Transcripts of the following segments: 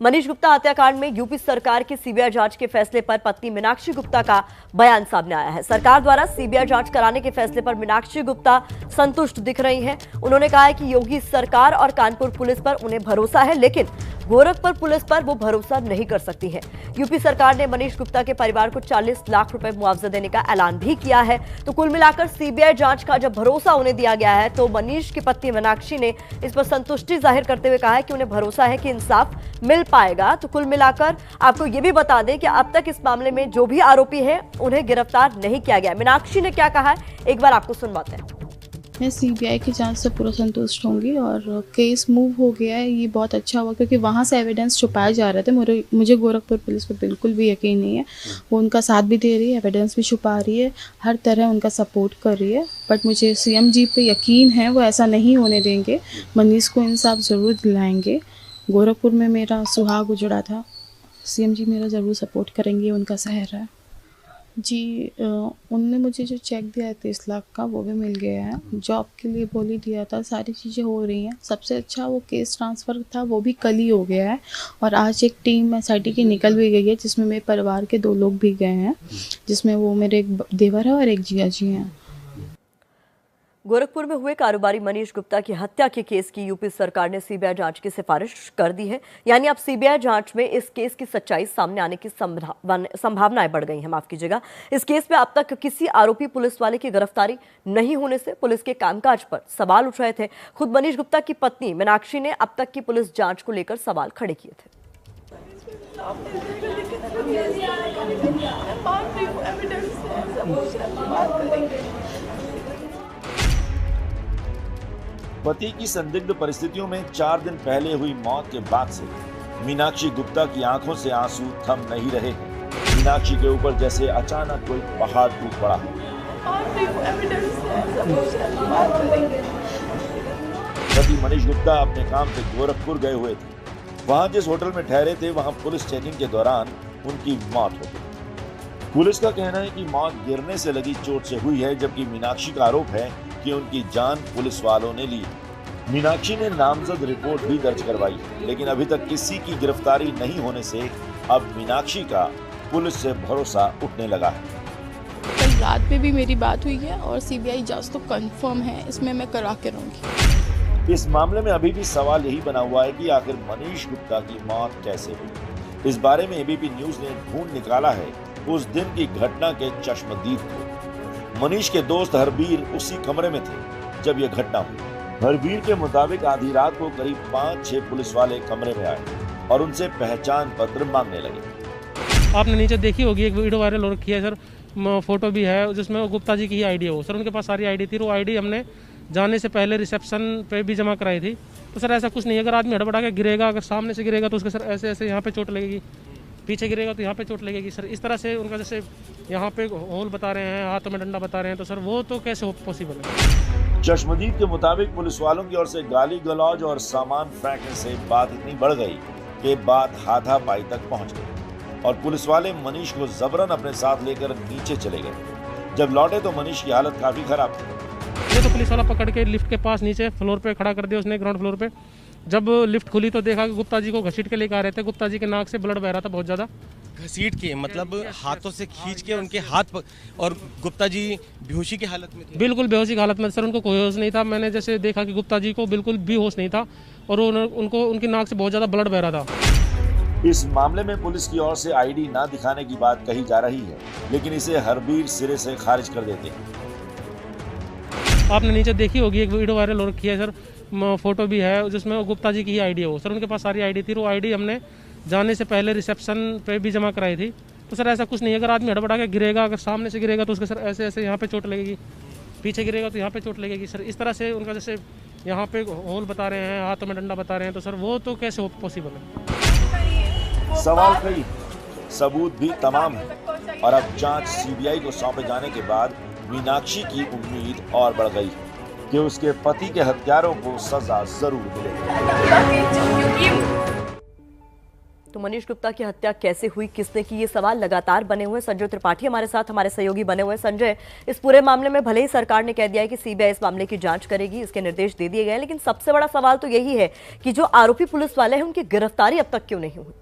मनीष गुप्ता हत्याकांड में यूपी सरकार की सीबीआई जांच के फैसले पर पत्नी मीनाक्षी गुप्ता का बयान सामने आया है। सरकार द्वारा सीबीआई जांच कराने के फैसले पर मीनाक्षी गुप्ता संतुष्ट दिख रही हैं। उन्होंने कहा है कि योगी सरकार और कानपुर पुलिस पर उन्हें भरोसा है, लेकिन गोरखपुर पुलिस पर वो भरोसा नहीं कर सकती है। यूपी सरकार ने मनीष गुप्ता के परिवार को 40 लाख रुपए मुआवजा देने का ऐलान भी किया है। तो कुल मिलाकर सीबीआई जांच का जब भरोसा उन्हें दिया गया है, तो मनीष की पत्नी मीनाक्षी ने इस पर संतुष्टि जाहिर करते हुए कहा है कि उन्हें भरोसा है कि इंसाफ मिल पाएगा। तो कुल मिलाकर आपको ये भी बता दें कि अब तक इस मामले में जो भी आरोपी हैं, उन्हें गिरफ्तार नहीं किया गया। मीनाक्षी ने क्या कहा है, एक बार आपको सुनवाते हैं। मैं सीबीआई की जांच से पूरा संतुष्ट होंगी और केस मूव हो गया है, ये बहुत अच्छा हुआ, क्योंकि वहाँ से एविडेंस छुपाए जा रहे थे। मुझे गोरखपुर पुलिस पे बिल्कुल भी यकीन नहीं है। वो उनका साथ भी दे रही है, एविडेंस भी छुपा रही है, हर तरह उनका सपोर्ट कर रही है। बट मुझे सीएम जी पे यकीन है, वो ऐसा नहीं होने देंगे। मनीष को इंसाफ ज़रूर दिलाएंगे। गोरखपुर में मेरा सुहाग उजड़ा था, सीएम जी मेरा ज़रूर सपोर्ट करेंगे, उनका शहर है जी। उनने मुझे जो चेक दिया है 30 लाख का, वो भी मिल गया है। जॉब के लिए बोल ही दिया था, सारी चीज़ें हो रही हैं। सबसे अच्छा वो केस ट्रांसफ़र था, वो भी कल ही हो गया है। और आज एक टीम एसआईटी की निकल भी गई है, जिसमें मेरे परिवार के 2 लोग भी गए हैं, जिसमें वो मेरे एक देवर है और एक जिया जी हैं। गोरखपुर में हुए कारोबारी मनीष गुप्ता की हत्या के केस की यूपी सरकार ने सीबीआई जांच की सिफारिश कर दी है। यानी अब सीबीआई जांच में इस केस की सच्चाई सामने आने की संभावनाएं बढ़ गई हैं। माफ कीजिएगा। इस केस में अब तक किसी आरोपी पुलिस वाले की गिरफ्तारी नहीं होने से पुलिस के कामकाज पर सवाल उठ रहे थे। खुद मनीष गुप्ता की पत्नी मीनाक्षी ने अब तक की पुलिस जांच को लेकर सवाल खड़े किए थे। पति की संदिग्ध परिस्थितियों में 4 दिन पहले हुई मौत के बाद से मीनाक्षी गुप्ता की आंखों से आंसू थम नहीं रहे हैं। मीनाक्षी के ऊपर जैसे अचानक कोई पहाड़ टूट पड़ा। पति मनीष गुप्ता अपने काम से गोरखपुर गए हुए थे। वहां जिस होटल में ठहरे थे, वहां पुलिस चेकिंग के दौरान उनकी मौत हो गई। पुलिस का कहना है कि मौत गिरने से लगी चोट से हुई है, जबकि मीनाक्षी का आरोप है कि उनकी जान पुलिस वालों ने ली। मीनाक्षी ने नामजद रिपोर्ट भी दर्ज करवाई, लेकिन अभी तक किसी की गिरफ्तारी नहीं होने से अब मीनाक्षी का पुलिस से भरोसा उठने लगा है। कल रात में भी मेरी बात हुई है और सीबीआई जांच तो कंफर्म है, इसमें मैं करा के रहूंगी। इस मामले में अभी भी सवाल यही बना हुआ है कि आखिर मनीष गुप्ता की मौत कैसे हुई। इस बारे में एबीपी न्यूज ने ढूंढ निकाला है उस दिन की घटना के चश्मदीद को। मनीष के दोस्त हरबीर उसी कमरे में थे जब यह घटना हुई। हरबीर के मुताबिक आधी रात को करीब 5-6 पुलिस वाले कमरे में आए और उनसे पहचान पत्र मांगने लगे। आपने नीचे देखी होगी, एक वीडियो वायरल हो रखी है सर, फोटो भी है जिसमें गुप्ता जी की ही आईडी है। सर उनके पास सारी आईडी थी, वो आईडी हमने जाने से पहले रिसेप्शन पे भी जमा कराई थी। तो सर ऐसा कुछ नहीं है, अगर आदमी हड़बड़ा के गिरेगा, अगर सामने से गिरेगा तो उसके सर ऐसे ऐसे यहाँ पे चोट लगेगी, पीछे गिरेगा तो यहाँ पे चोट लगेगी। सर इस तरह से उनका जैसे यहाँ पे होल बता रहे हैं, हाथों में डंडा बता रहे हैं, तो सर वो तो कैसे पॉसिबल है। चश्मदीद के मुताबिक पुलिस वालों की ओर से गाली गलौज और सामान फेंकने से बात इतनी बढ़ गई कि बात हाथापाई तक पहुंच गई और पुलिस वाले मनीष को जबरन अपने साथ लेकर नीचे चले गए। जब लौटे तो मनीष की हालत काफी खराब थी। ये तो पुलिस वाला पकड़ के लिफ्ट के पास नीचे फ्लोर पे खड़ा कर दिया उसने, ग्राउंड फ्लोर पे। जब लिफ्ट खुली तो देखा कि गुप्ता जी को घसीट के लेकर आ रहे थे। गुप्ता जी के नाक से ब्लड बह रहा था बहुत ज्यादा। घसीट के मतलब हाथों से खींच के उनके हाथ और गुप्ता जी बेहोशी की हालत में थे। बिल्कुल बेहोशी की हालत में सर, उनको कोई होश नहीं था। मैंने जैसे देखा कि गुप्ता जी को बिल्कुल भी होश नहीं था और उनको उनकी नाक से बहुत ज्यादा ब्लड बह रहा था। इस मामले में पुलिस की ओर से आईडी ना दिखाने की बात कही जा रही है, लेकिन इसे हरबीर सिरे से खारिज कर देते हैं। आपने नीचे देखी होगी, एक वीडियो वायरल हो रखी है सर, फोटो भी है जिसमें गुप्ता जी की ही आईडी है। सर उनके पास सारी आईडी थी, वो आईडी हमने जाने से पहले रिसेप्शन पे भी जमा कराई थी। तो सर ऐसा कुछ नहीं है, अगर आदमी हड़बड़ा के गिरेगा, अगर सामने से गिरेगा तो उसके सर ऐसे ऐसे यहाँ पे चोट लगेगी, पीछे गिरेगा तो यहाँ पे चोट लगेगी। सर इस तरह से उनका जैसे यहाँ पे होल बता रहे हैं, हाथों में डंडा बता रहे हैं, तो सर वो तो कैसे पॉसिबल है। सवाल कई, सबूत भी तमाम है और अब जांच सीबीआई को सौंपे जाने के बाद मीनाक्षी की उम्मीद और बढ़ गई कि उसके पति के हत्यारों को सजा जरूर मिलेगी। तो मनीष गुप्ता की हत्या कैसे हुई, किसने की, ये सवाल लगातार बने हुए। संजय त्रिपाठी हमारे साथ, हमारे सहयोगी बने हुए। संजय, इस पूरे मामले में भले ही सरकार ने कह दिया है कि सीबीआई इस मामले की जांच करेगी, इसके निर्देश दे दिए गए, लेकिन सबसे बड़ा सवाल तो यही है कि जो आरोपी पुलिस वाले हैं उनकी गिरफ्तारी अब तक क्यों नहीं हुई।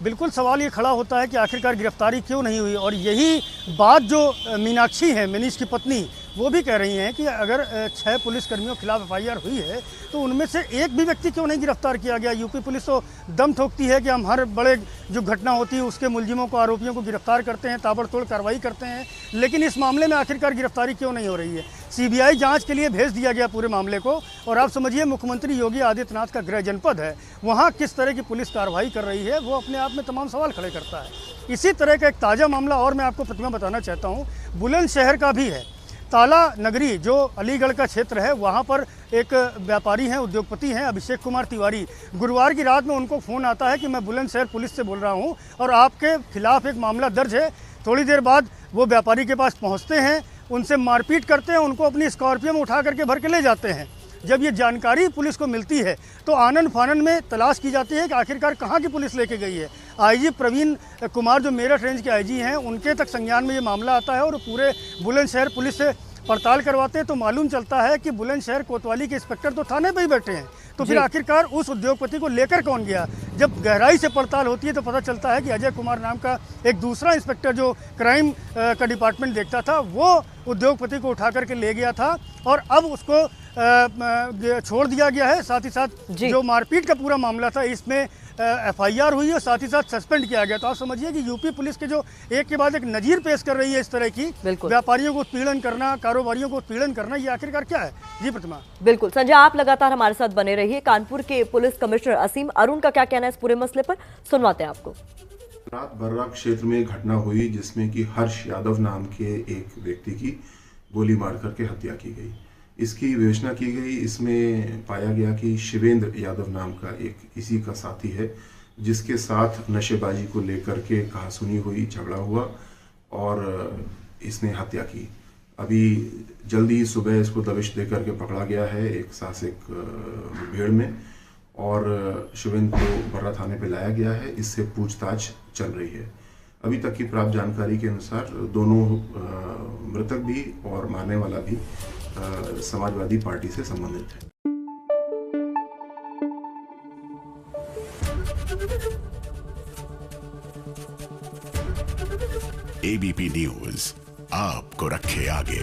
बिल्कुल सवाल ये खड़ा होता है कि आखिरकार गिरफ्तारी क्यों नहीं हुई। और यही बात जो मीनाक्षी हैं, मनीष की पत्नी, वो भी कह रही हैं कि अगर 6 पुलिसकर्मियों के खिलाफ एफआईआर हुई है तो उनमें से एक भी व्यक्ति क्यों नहीं गिरफ्तार किया गया। यूपी पुलिस तो दम ठोकती है कि हम हर बड़े जो घटना होती है उसके मुलजिमों को, आरोपियों को गिरफ्तार करते हैं, ताबड़तोड़ कार्रवाई करते हैं, लेकिन इस मामले में आखिरकार गिरफ्तारी क्यों नहीं हो रही है। सीबीआई जांच के लिए भेज दिया गया पूरे मामले को, और आप समझिए मुख्यमंत्री योगी आदित्यनाथ का गृह जनपद है, वहाँ किस तरह की पुलिस कार्रवाई कर रही है, वो अपने आप में तमाम सवाल खड़े करता है। इसी तरह का एक ताज़ा मामला और मैं आपको प्रतिमा बताना चाहता हूँ, बुलंदशहर का भी है। ताला नगरी जो अलीगढ़ का क्षेत्र है, वहाँ पर एक व्यापारी हैं, उद्योगपति हैं, अभिषेक कुमार तिवारी। गुरुवार की रात में उनको फ़ोन आता है कि मैं बुलंदशहर पुलिस से बोल रहा हूँ और आपके खिलाफ एक मामला दर्ज है। थोड़ी देर बाद वो व्यापारी के पास पहुँचते हैं, उनसे मारपीट करते हैं, उनको अपनी स्कॉर्पियो में उठा करके भर के ले जाते हैं। जब ये जानकारी पुलिस को मिलती है तो आनन फानन में तलाश की जाती है कि आखिरकार कहाँ की पुलिस लेके गई है। आईजी प्रवीण कुमार जो मेरठ रेंज के आईजी हैं, उनके तक संज्ञान में ये मामला आता है और पूरे बुलंदशहर पुलिस से पड़ताल करवाते हैं तो मालूम चलता है कि बुलंदशहर कोतवाली के इंस्पेक्टर तो थाने पे ही बैठे हैं। तो फिर आखिरकार उस उद्योगपति को लेकर कौन गया। जब गहराई से पड़ताल होती है तो पता चलता है कि अजय कुमार नाम का एक दूसरा इंस्पेक्टर जो क्राइम का डिपार्टमेंट देखता था, वो उद्योगपति को उठा करके ले गया था और अब उसको छोड़ दिया गया है। साथ ही साथ जो मारपीट का पूरा मामला था, इसमें एफआईआर हुई और साथ ही साथ सस्पेंड किया गया। तो आप समझिए कि यूपी पुलिस के जो एक के बाद एक नजीर पेश कर रही है इस तरह की, व्यापारियों को उत्पीड़न करना, कारोबारियों को उत्पीड़न करना, ये आखिरकार क्या है। जी प्रतिमा। बिल्कुल संजय, आप लगातार हमारे साथ बने रहिए। कानपुर के पुलिस कमिश्नर असीम अरुण का क्या कहना है इस पूरे मसले पर, सुनवाते हैं आपको। रात बर्रा क्षेत्र में घटना हुई जिसमें कि हर्ष यादव नाम के एक व्यक्ति की गोली मार करके हत्या की गई। इसकी विवेचना की गई, इसमें पाया गया कि शिवेंद्र यादव नाम का एक इसी का साथी है, जिसके साथ नशेबाजी को लेकर के कहासुनी हुई, झगड़ा हुआ और इसने हत्या की। अभी जल्दी सुबह इसको दबिश दे करके पकड़ा गया है एक साहसिक भीड़ में और शिवेंद्र को बर्रा थाने पे लाया गया है। इससे पूछताछ चल रही है। अभी तक की प्राप्त जानकारी के अनुसार दोनों मृतक भी और मारने वाला भी समाजवादी पार्टी से संबंधित है। एबीपी न्यूज आपको रखे आगे।